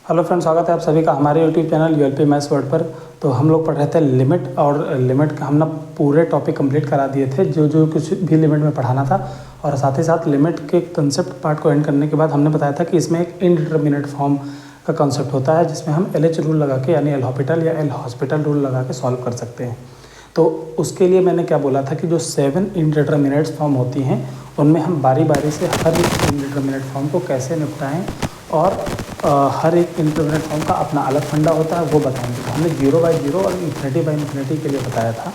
Hello friends, स्वागत है आप सभी का हमारे यूट्यूब चैनल यूएलपी मैथ्स वर्ड पर। तो हम लोग पढ़ रहे थे लिमिट, और लिमिट का हमने पूरे टॉपिक कंप्लीट करा दिए थे जो कुछ भी लिमिट में पढ़ाना था। और साथ ही साथ लिमिट के कंसेप्ट पार्ट को एंड करने के बाद हमने बताया था कि इसमें एक इनडिटर्मिनेट फॉर्म का कंसेप्ट होता है, जिसमें हम LH रूल लगा के, यानी एल हॉपिटल या एल हॉस्पिटल रूल लगा के सॉल्व कर सकते हैं। तो उसके लिए मैंने क्या बोला था कि जो 7 इनडिटर्मिनेट फॉर्म होती हैं उनमें हम बारी बारी से हर एक इनडिटर्मिनेट फॉर्म को कैसे निपटाएं, और हर एक इनडिटर्मिनेट फॉर्म का अपना अलग फंडा होता है वो बताएंगे। तो हमने 0/0 और इन्फिनिटी के लिए बताया था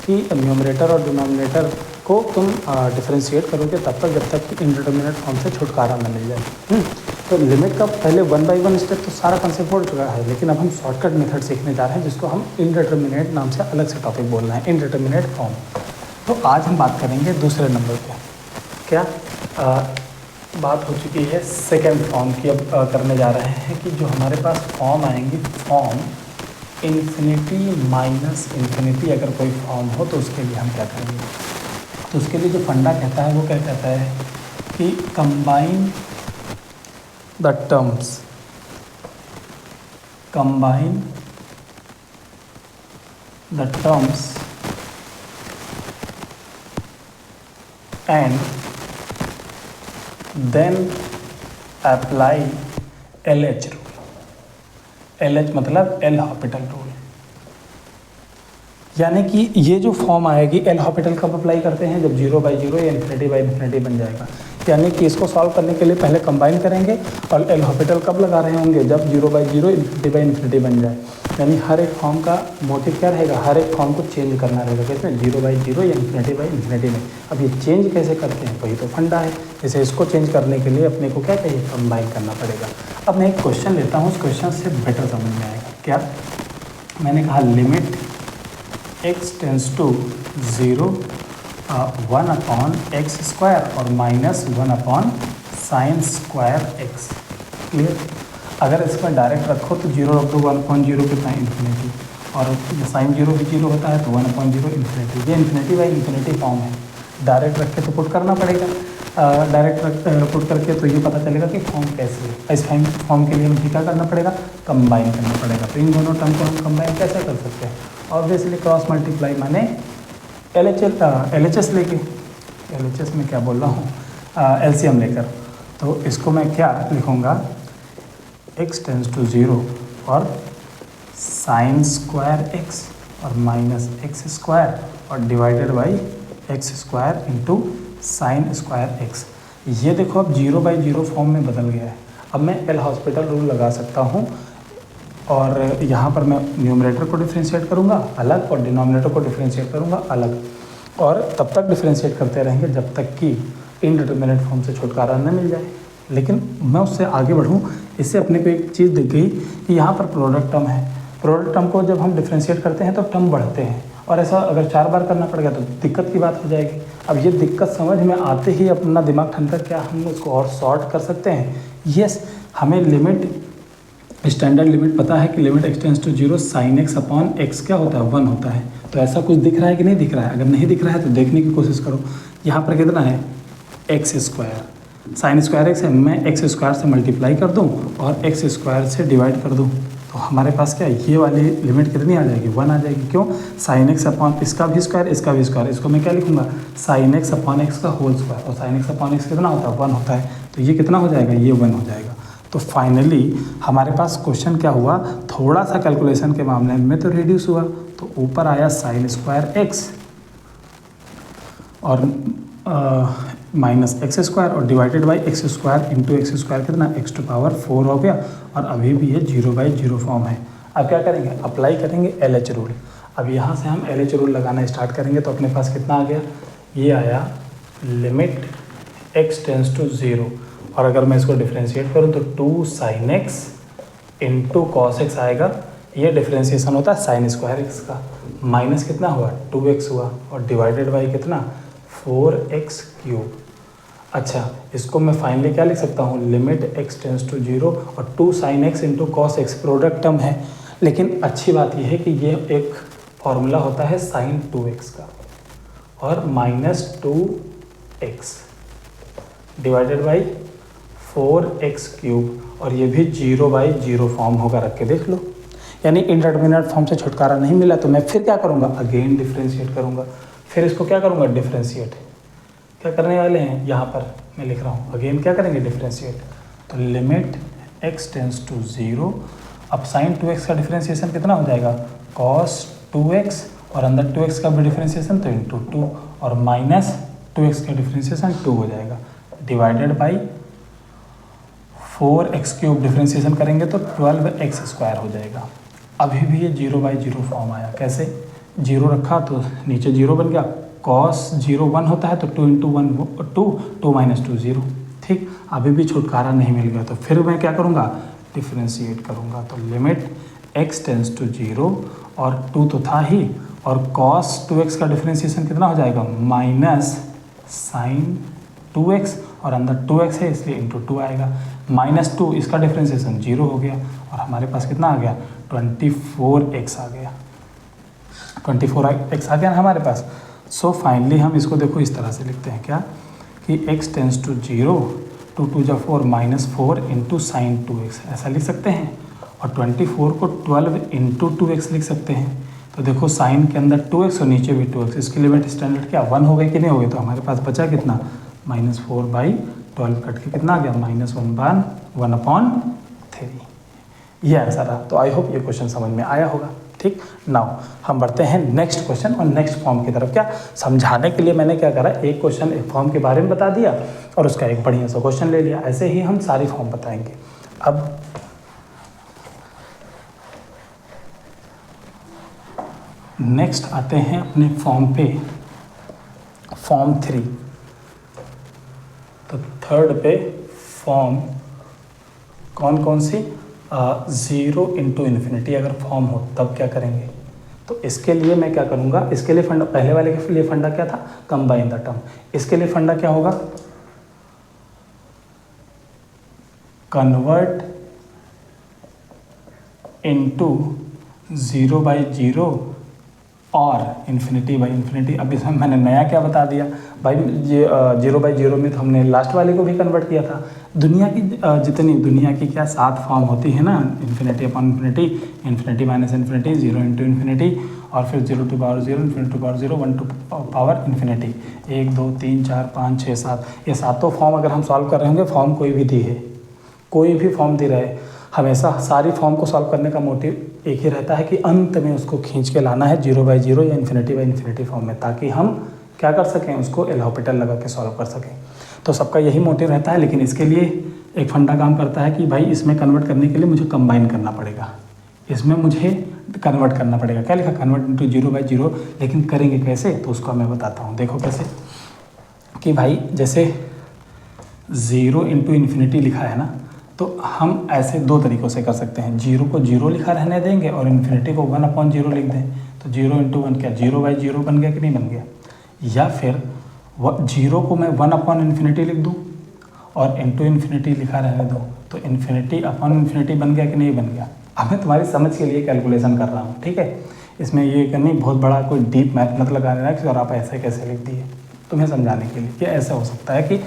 कि न्यूमरेटर और डिनोमिनेटर को तुम डिफरेंशिएट करोगे तब तक जब तक कि इनडिटर्मिनेट फॉर्म से छुटकारा न मिल जाए। तो लिमिट का पहले 1 by 1 स्टेप तो सारा कंसेप्ट हो चुका है, लेकिन अब हम शॉर्टकट मेथड सीखने जा रहे हैं जिसको हम इनडिटर्मिनेट नाम से अलग से टॉपिक बोल रहे हैं, इनडिटर्मिनेट फॉर्म। तो आज हम बात करेंगे दूसरे नंबर पे। क्या बात हो चुकी है सेकेंड फॉर्म की। अब करने जा रहे हैं कि जो हमारे पास फॉर्म आएंगी, फॉर्म इन्फिनिटी माइनस इन्फिनिटी अगर कोई फॉर्म हो तो उसके लिए हम क्या करेंगे। तो उसके लिए जो फंडा कहता है वो क्या कहता है कि combine the terms, combine the terms and then apply LH rule. LH मतलब एल हॉपिटल रूल। यानी कि ये जो फॉर्म आएगी एल हॉपिटल कब अप्लाई करते हैं, जब 0/0 या इन्फिनिटी बन जाएगा। यानी कि इसको सॉल्व करने के लिए पहले कंबाइन करेंगे, और एल हॉपिटल कब लगा रहे होंगे, जब 0/0 इन्फिनिटी बन जाए। यानी हर एक फॉर्म का मोटिव क्या रहेगा, हर एक फॉर्म को चेंज करना रहेगा। किसमें, 0/0 या इन्फिनिटी में। अब ये चेंज कैसे करते हैं, वही तो फंडा है। जैसे इसको चेंज करने के लिए अपने को क्या चाहिए, कंबाइन करना पड़ेगा। अब मैं एक क्वेश्चन लेता हूँ, उस क्वेश्चन से बेटर समझ में आएगा। क्या मैंने कहा, limit x tends to 0 1/x² और -1/sin²x। क्लियर। अगर इसमें डायरेक्ट रखो तो 0 रख दो, 1/0 कितना इन्फिनिटी, और साइन 0 भी 0 होता है तो 1/0 इन्फिनिटी। ये इन्फिनिटी बाई इन्फिनिटी फॉर्म है। डायरेक्ट रख के तो पुट करना पड़ेगा, डायरेक्ट पुट करके तो ये पता चलेगा कि फॉर्म कैसे है। इस फॉर्म के लिए मुझे क्या करना पड़ेगा, कंबाइन करना पड़ेगा। तो इन दोनों टर्म को हम कंबाइन कैसे कर सकते हैं, ऑब्वियसली क्रॉस मल्टीप्लाई माने LHS लेके, LHS में क्या बोल रहा हूँ, LCM लेकर। तो इसको मैं क्या लिखूँगा, x टेंस टू 0 और sin²x और -x² और divided by x² into sin²x। ये देखो अब 0/0 फॉर्म में बदल गया है। अब मैं एल हॉस्पिटल रूल लगा सकता हूँ, और यहाँ पर मैं न्यूमरेटर को डिफरेंशिएट करूँगा अलग और डिनोमिनेटर को डिफरेंशिएट करूँगा अलग, और तब तक डिफरेंशिएट करते रहेंगे जब तक कि इनडिटर्मिनेट फॉर्म से छुटकारा न मिल जाए। लेकिन मैं उससे आगे बढ़ूँ, इससे अपने को एक चीज़ दिख गई कि यहाँ पर प्रोडक्ट टर्म है। प्रोडक्ट टर्म को जब हम डिफरेंशिएट करते हैं तो टर्म बढ़ते हैं, और ऐसा अगर 4 बार करना पड़ेगा तो दिक्कत की बात हो जाएगी। अब ये दिक्कत समझ में आते ही अपना दिमाग ठंडा, क्या हम उसको और सॉर्ट कर सकते हैं। यस, हमें लिमिट, स्टैंडर्ड लिमिट पता है कि limit x tends to 0 sin(x)(x) क्या होता है, 1 होता है। तो ऐसा कुछ दिख रहा है कि नहीं दिख रहा है। अगर नहीं दिख रहा है तो देखने की कोशिश करो। यहाँ पर कितना है, x², sin²x है। मैं x² से मल्टीप्लाई कर दूँ और x² से डिवाइड कर दूँ, तो हमारे पास क्या है, ये वाली लिमिट कितनी आ जाएगी, 1 आ जाएगी। क्यों, sin(x) इसका भी स्क्वायर, इसका भी स्क्वायर। इसको मैं क्या लिखूँगा, sin(x)(x) का होल स्क्वायर, और sin(x)(x) कितना होता है, 1 होता है। तो ये कितना हो जाएगा, ये 1 हो जाएगा। तो फाइनली हमारे पास क्वेश्चन क्या हुआ, थोड़ा सा कैलकुलेशन के मामले में तो रिड्यूस हुआ। तो ऊपर आया sin²x और -x² और divided by x² into x² कितना, x⁴ हो गया, और अभी भी ये 0/0 फॉर्म है। अब क्या करेंगे, अप्लाई करेंगे LH रूल। अब यहाँ से हम LH रूल लगाना स्टार्ट करेंगे। तो अपने पास कितना आ गया, ये आया लिमिट x टेंस टू 0, और अगर मैं इसको डिफरेंशिएट करूँ तो 2 sin(x) इंटू cos(x) आएगा। ये डिफरेंशिएशन होता है sin²x का। माइनस कितना हुआ, 2x हुआ, और डिवाइडेड बाई कितना, 4x³। अच्छा, इसको मैं फाइनली क्या लिख सकता हूँ, लिमिट x टेंस टू 0 और 2 sin(x) into cos(x) product term है। लेकिन अच्छी बात यह है कि ये एक फॉर्मूला होता है sin2x का, और -2x डिवाइडेड बाई 4x³ और ये भी 0/0 फॉर्म होगा, रख के देख लो। यानी इंडिटरमिनेट फॉर्म से छुटकारा नहीं मिला तो मैं फिर क्या करूँगा, अगेन डिफ्रेंशिएट करूँगा। फिर इसको क्या करूँगा, डिफ्रेंशिएट। क्या करने वाले हैं, यहाँ पर मैं लिख रहा हूँ, अगेन क्या करेंगे, डिफ्रेंशिएट। तो लिमिट x टेंस टू 0, अब साइन 2x का डिफ्रेंशिएशन कितना हो जाएगा, cos 2x, और अंदर 2x का भी डिफ्रेंशिएशन तो इंटू 2, और माइनस 2x का डिफ्रेंशिएशन 2 हो जाएगा, डिवाइडेड बाई 4x³ डिफ्रेंशिएशन करेंगे तो 12x² हो जाएगा। अभी भी ये 0/0 फॉर्म आया, कैसे, 0 रखा तो नीचे 0 बन गया, cos 0 1 होता है तो 2 × 1 2, 2 - 2 0। ठीक, अभी भी छुटकारा नहीं मिल गया तो फिर मैं क्या करूँगा, डिफ्रेंशिएट करूँगा। तो लिमिट x टेंस टू 0 और 2 तो था ही, और cos 2x का डिफ्रेंशिएशन कितना हो जाएगा, माइनस साइन 2x, और अंदर 2x है इसलिए इंटू 2 आएगा, -2 इसका डिफ्रेंशिएशन 0 हो गया, और हमारे पास कितना आ गया, 24x आ गया, 24x आ गया ना हमारे पास। सो फाइनली हम इसको देखो इस तरह से लिखते हैं क्या, कि x tends to 0, 2 × 2 = 4, -4 into sine 2x, ऐसा लिख सकते हैं, और 24 को 12 इंटू 2x लिख सकते हैं। तो देखो साइन के अंदर 2x और नीचे भी 2x, इसकी लिमिट स्टैंडर्ड क्या 1 हो गई कि नहीं हो गई, तो हमारे पास बचा कितना, -4/12 कट के कितना आ गया, -1/1/3। ये आंसर रहा। तो आई होप ये क्वेश्चन समझ में आया होगा। ठीक, नाउ हम बढ़ते हैं नेक्स्ट क्वेश्चन और नेक्स्ट फॉर्म की तरफ। क्या समझाने के लिए मैंने क्या करा, एक क्वेश्चन एक फॉर्म के बारे में बता दिया और उसका एक बढ़िया सा क्वेश्चन ले लिया। ऐसे ही हम सारी फॉर्म बताएंगे। अब नेक्स्ट आते हैं अपने फॉर्म पे, फॉर्म 3। तो थर्ड पे फॉर्म कौन कौन सी, 0 × इन्फिनिटी अगर फॉर्म हो तब क्या करेंगे। तो इसके लिए मैं क्या करूँगा, इसके लिए फंडा, पहले वाले के लिए फंडा क्या था, कंबाइन द टर्म। इसके लिए फंडा क्या होगा, कन्वर्ट इनटू 0/0 और ∞/∞। अब इसमें मैंने नया क्या बता दिया भाई, ये 0/0 में तो हमने लास्ट वाले को भी कन्वर्ट किया था। दुनिया की जितनी दुनिया की क्या 7 फॉर्म होती है ना, ∞/∞, ∞, ∞, -∞, 0 × ∞, और फिर 0 to power 0, ∞ to power 0, 1 to power ∞। 1 2 3 4 5 6 7, ये सातों फॉर्म अगर हम सॉल्व कर रहे होंगे, फॉर्म कोई भी दी है, कोई भी फॉर्म दी रहे, हमेशा सारी फॉर्म को सॉल्व करने का मोटिव एक ही रहता है कि अंत में उसको खींच के लाना है 0/0 या ∞/∞ फॉर्म में, ताकि हम क्या कर सकें, उसको एल हॉस्पिटल लगा के सॉल्व कर सकें। तो सबका यही मोटिव रहता है। लेकिन इसके लिए एक फंडा काम करता है कि भाई इसमें कन्वर्ट करने के लिए मुझे कंबाइन करना पड़ेगा, इसमें मुझे कन्वर्ट करना पड़ेगा। क्या लिखा, कन्वर्ट इनटू 0/0। लेकिन करेंगे कैसे, तो उसको मैं बताता हूँ। देखो कैसे, कि भाई जैसे 0 × इन्फिनिटी लिखा है ना, तो हम ऐसे 2 तरीक़ों से कर सकते हैं। 0 को 0 लिखा रहने देंगे और इन्फिनिटी को 1/0 लिख दें, तो 0 × 1 क्या 0/0 बन गया कि नहीं बन गया। या फिर 0 को मैं 1/∞ लिख दूँ और * इन्फिनिटी लिखा रहने दूँ, तो ∞/∞ बन गया कि नहीं बन गया। अब मैं तुम्हारी समझ के लिए कैलकुलेशन कर रहा हूँ, ठीक है। इसमें ये नहीं बहुत बड़ा कोई डीप मैथ मत लगा लेना कि और आप ऐसे कैसे लिख दिए, तुम्हें समझाने के लिए कि ऐसा हो सकता है कि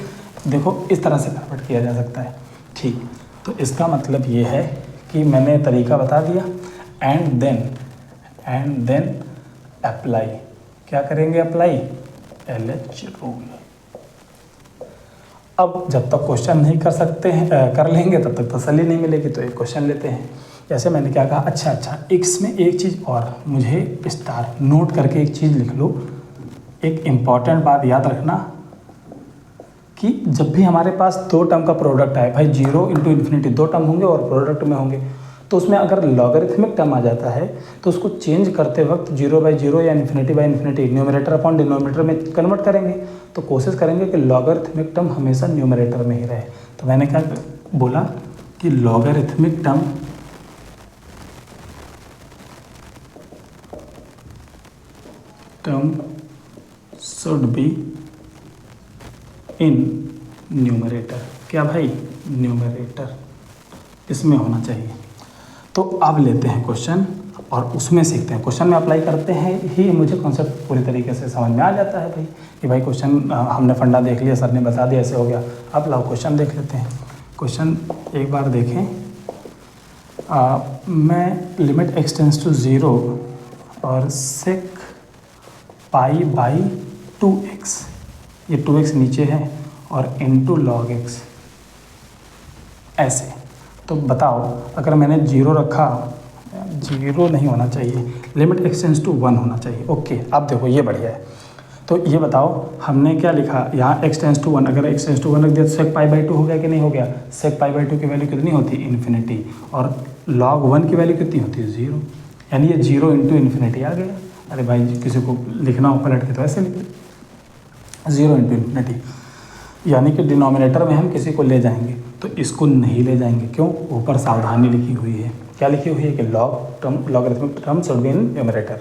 देखो इस तरह से कन्वर्ट किया जा सकता है। ठीक, तो इसका मतलब ये है कि मैंने तरीका बता दिया, एंड देन अप्लाई। क्या करेंगे, अप्लाई LH रूल। अब जब तक क्वेश्चन नहीं कर सकते हैं, कर लेंगे तब तक तसल्ली नहीं मिलेगी। तो एक क्वेश्चन लेते हैं। जैसे मैंने क्या कहा, अच्छा इसमें एक चीज़ और मुझे स्टार नोट करके एक चीज़ लिख लो। एक इम्पॉर्टेंट बात याद रखना कि जब भी हमारे पास 2 टर्म का प्रोडक्ट आए, भाई 0 × इन्फिनिटी 2 टर्म होंगे और प्रोडक्ट में होंगे, तो उसमें अगर लॉगरिथमिक टर्म आ जाता है तो उसको चेंज करते वक्त 0/0 या ∞/∞ न्यूमरेटर अपॉन डिनोमिनेटर में कन्वर्ट करेंगे। तो कोशिश करेंगे कि लॉगरिथमिक टर्म हमेशा न्यूमरेटर में ही रहे। तो मैंने क्या बोला कि logarithmic term should be in numerator. क्या भाई, न्यूमरेटर इसमें होना चाहिए। तो अब लेते हैं क्वेश्चन और उसमें सीखते हैं। क्वेश्चन में अप्लाई करते हैं ही मुझे कॉन्सेप्ट पूरी तरीके से समझ में आ जाता है भाई कि भाई क्वेश्चन हमने फंडा देख लिया, सर ने बता दिया, ऐसे हो गया। अब लाओ क्वेश्चन देख लेते हैं। क्वेश्चन एक बार देखें। मैं लिमिट x टेंस टू 0 और सेक पाई बाई 2x, ये 2x नीचे है और इनटू log x ऐसे। तो बताओ अगर मैंने 0 रखा, 0 नहीं होना चाहिए, लिमिट x टेंस टू 1 होना चाहिए। ओके, अब देखो ये बढ़िया है। तो ये बताओ हमने क्या लिखा यहाँ x टेंस टू 1, अगर x टेंस टू 1 रख दिया तो सेक पाई बाई 2 हो गया कि नहीं हो गया। सेक पाई बाई 2 की वैल्यू कितनी होती है, इन्फिनिटी, और log 1 की वैल्यू कितनी होती है, 0, यानी ये 0 इंटू इन्फिनिटी आ गया। अरे भाई किसी को लिखना हो पलट के तो ऐसे लिख, 0 इंटू इन्फिनिटी, यानी कि डिनोमिनेटर में हम किसी को ले जाएंगे, तो इसको नहीं ले जाएंगे। क्यों, ऊपर सावधानी लिखी हुई है। क्या लिखी हुई है कि logarithmic term should be in numerator.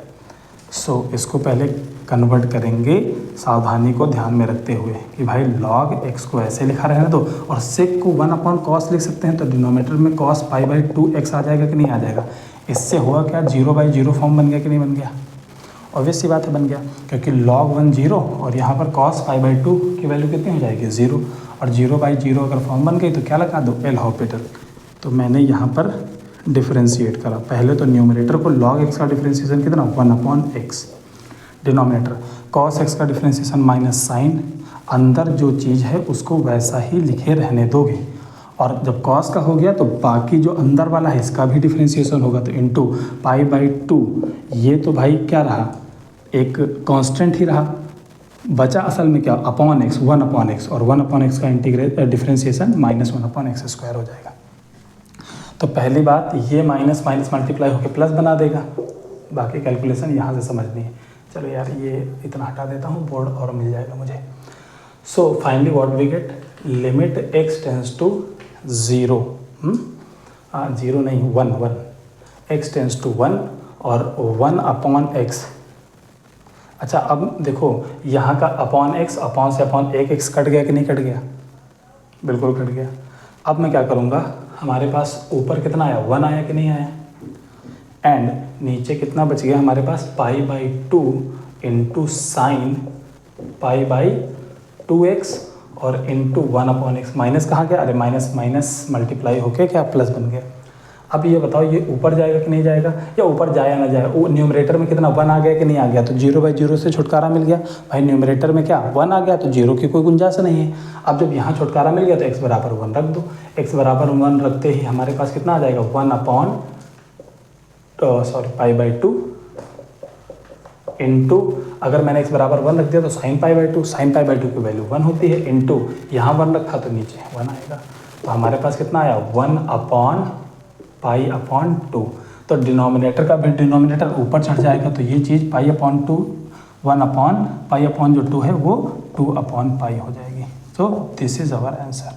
So इसको पहले कन्वर्ट करेंगे सावधानी को ध्यान में रखते हुए कि भाई log x को ऐसे लिखा रहने दो, और सेक को 1/cos लिख सकते हैं, तो डिनोमिनेटर में cos पाई बाई 2x आ जाएगा कि नहीं आ जाएगा। इससे हुआ क्या, 0/0 फॉर्म बन गया कि नहीं बन गया। ऑब्वियस सी बात है बन गया, क्योंकि log 1 0 और यहाँ पर cos पाई बाई 2 की वैल्यू कितनी हो जाएगी, 0, और 0/0 अगर फॉर्म बन गई तो क्या लगा दो, एल हॉस्पिटल। तो मैंने यहाँ पर डिफ्रेंशिएट करा, पहले तो न्यूमरेटर को log x का डिफ्रेंशिएशन कितना, 1/x, डिनोमिनेटर cos x का डिफ्रेंशिएशन माइनस साइन, अंदर जो चीज़ है उसको वैसा ही लिखे रहने दोगे, और जब cos का हो गया तो बाकी जो अंदर वाला है इसका भी डिफ्रेंशिएशन होगा, तो इनटू पाई बाई 2, ये तो भाई क्या रहा, एक कांस्टेंट ही रहा, बचा असल में क्या, अपॉन x, 1/x, और 1/x का इंटीग्रेट डिफ्रेंशिएशन -1/x² हो जाएगा। तो पहली बात, ये माइनस माइनस मल्टीप्लाई होकर प्लस बना देगा, बाकी कैलकुलेशन यहाँ से समझनी है। चलो यार ये इतना हटा देता हूँ, बोर्ड और मिल जाएगा मुझे। So finally what we get, limit x tends to 0, 0 नहीं 1, x टेंस टू 1 और 1/x। अच्छा अब देखो यहाँ का अपॉन x, अपॉन से अपॉन एक x कट गया कि नहीं कट गया, बिल्कुल कट गया। अब मैं क्या करूँगा, हमारे पास ऊपर कितना आया, 1 आया कि नहीं आया, एंड नीचे कितना बच गया हमारे पास, pi by 2 into sine pi by 2x और इंटू 1/x। माइनस कहाँ गया, अरे माइनस माइनस मल्टीप्लाई होके क्या प्लस बन गया। अब ये बताओ ये ऊपर जाएगा कि नहीं जाएगा, या ऊपर जाया ना जाए, वो न्यूमरेटर में कितना 1 आ गया कि नहीं आ गया, तो 0/0 से छुटकारा मिल गया। भाई न्यूमरेटर में क्या 1 आ गया तो 0 की कोई गुंजाइश नहीं है। अब जब यहाँ छुटकारा मिल गया तो x बराबर 1 रख दो, x बराबर 1 रखते ही हमारे पास कितना आ जाएगा, 1/पाई बाई 2 इंटू, अगर मैंने x बराबर 1 रख दिया तो sign pi by 2, sign pi by 2 की वैल्यू 1 होती है, इंटू यहाँ 1 रखा तो नीचे 1 आएगा। तो हमारे पास कितना आया, 1/पाई/2। तो डिनोमिनेटर का भी डिनोमिनेटर ऊपर चढ़ जाएगा, तो ये चीज़ पाई/2, 1/पाई जो 2 है वो 2/पाई हो जाएगी। तो दिस इज़ आवर आंसर।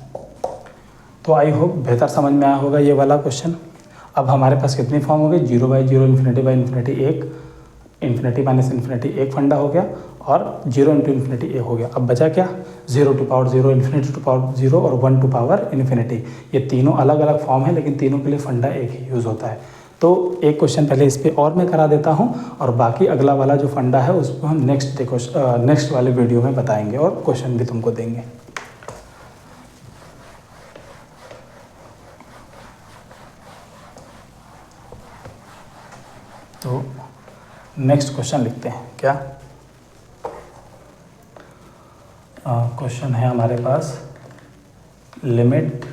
तो आई होप बेहतर समझ में आया होगा ये वाला क्वेश्चन। अब हमारे पास कितनी फॉर्म हो गई, 0/0, इन्फिनिटी/इन्फिनिटी 1, इन्फिनिटी माइनस इन्फिनिटी 1 फंडा हो गया, और 0 इंटू इन्फिनिटी 1 हो गया। अब बचा क्या, 0 to power 0, infinity to power 0 और 1 टू पावर इन्फिनिटी। ये तीनों अलग अलग फॉर्म है, लेकिन तीनों के लिए फंडा एक ही यूज़ होता है। तो एक क्वेश्चन पहले इस पर और मैं करा देता हूँ, और बाकी अगला वाला जो फंडा है उसको हम नेक्स्ट वाले वीडियो में बताएंगे और क्वेश्चन भी तुमको देंगे। तो नेक्स्ट क्वेश्चन लिखते हैं। क्या क्वेश्चन है हमारे पास, limit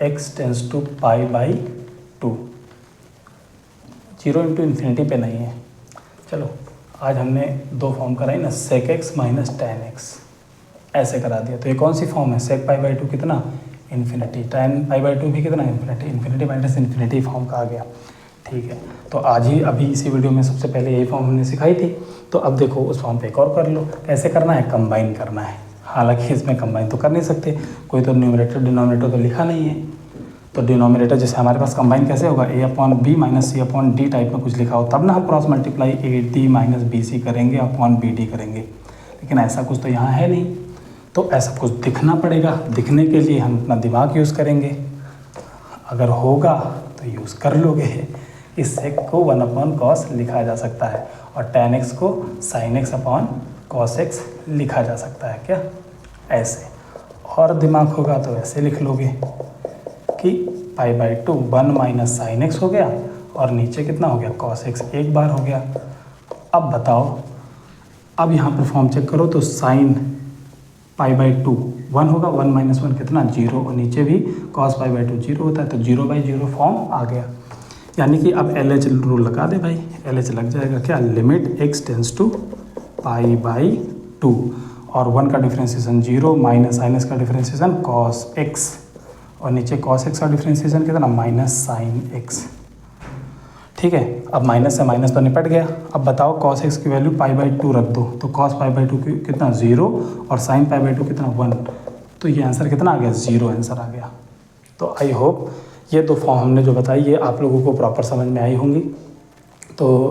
x tends to pi by 2, 0 into infinity पे नहीं है। चलो आज हमने 2 फॉर्म कराई ना, सेक x माइनस tan x, ऐसे करा दिया। तो ये कौन सी फॉर्म है, सेक पाई बाई 2 कितना, इन्फिनिटी, tan पाई बाई 2 भी कितना, infinity, infinity minus infinity form का आ गया। ठीक है, तो आज ही अभी इसी वीडियो में सबसे पहले यही फॉर्म हमने सिखाई थी। तो अब देखो उस फॉर्म पे एक और कर लो। कैसे करना है, कंबाइन करना है। हालांकि इसमें कंबाइन तो कर नहीं सकते, कोई तो न्यूमरेटर डिनोमिनेटर तो लिखा नहीं है। तो डिनोमिनेटर जैसे हमारे पास कंबाइन कैसे होगा, a/b माइनस c/d टाइप में कुछ लिखा हो, तब ना हम cross multiply ad minus bc करेंगे अपॉन bd करेंगे। लेकिन ऐसा कुछ तो यहाँ है नहीं, तो ऐसा कुछ दिखना पड़ेगा। दिखने के लिए हम अपना दिमाग यूज़ करेंगे, अगर होगा तो यूज़ कर लोगे। इस सेक को 1/cos लिखा जा सकता है, और tan x को sin x/cos x लिखा जा सकता है। क्या ऐसे, और दिमाग होगा तो ऐसे लिख लोगे कि π/2 1 माइनस साइन एक्स हो गया और नीचे कितना हो गया कॉस एक्स एक बार हो गया। अब बताओ, अब यहाँ पर फॉर्म चेक करो तो साइन π/2 1 होगा, 1 माइनस 1 कितना 0 और नीचे भी cos π/2 0 होता है तो 0/0 फॉर्म आ गया। यानी कि अब LH रूल लगा दे भाई, LH लग जाएगा क्या, लिमिट x टेंस टू π/2 और 1 का डिफ्रेंसिएशन 0 माइनस साइन एक्स का डिफ्रेंसिएशन cos x और नीचे cos x का डिफ्रेंसिएशन कितना माइनस साइन x। ठीक है, अब माइनस से माइनस तो निपट गया। अब बताओ cos x की वैल्यू π/2 रख दो तो cos π/2 कितना 0 और sin π/2 कितना 1, तो ये आंसर कितना आ गया 0 आंसर आ गया। तो आई होप ये दो फॉर्म हमने जो बताई ये आप लोगों को प्रॉपर समझ में आई होंगी। तो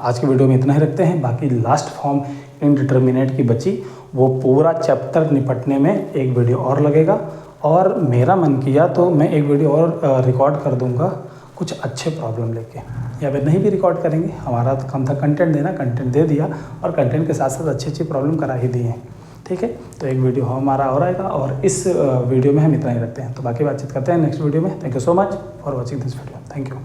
आज की वीडियो में इतना ही रखते हैं। बाकी लास्ट फॉर्म इनडिटर्मिनेट की बची, वो पूरा चैप्टर निपटने में एक वीडियो और लगेगा और मेरा मन किया तो मैं एक वीडियो और रिकॉर्ड कर दूंगा कुछ अच्छे प्रॉब्लम लेके, या फिर नहीं भी रिकॉर्ड करेंगे, हमारा तो काम था कंटेंट देना, कंटेंट दे दिया और कंटेंट के साथ साथ अच्छी प्रॉब्लम करा ही दी हैं। ठीक है, तो एक वीडियो हमारा और आएगा और इस वीडियो में हम इतना ही रखते हैं। तो बाकी बातचीत करते हैं नेक्स्ट वीडियो में। Thank you so much for watching this video. Thank you.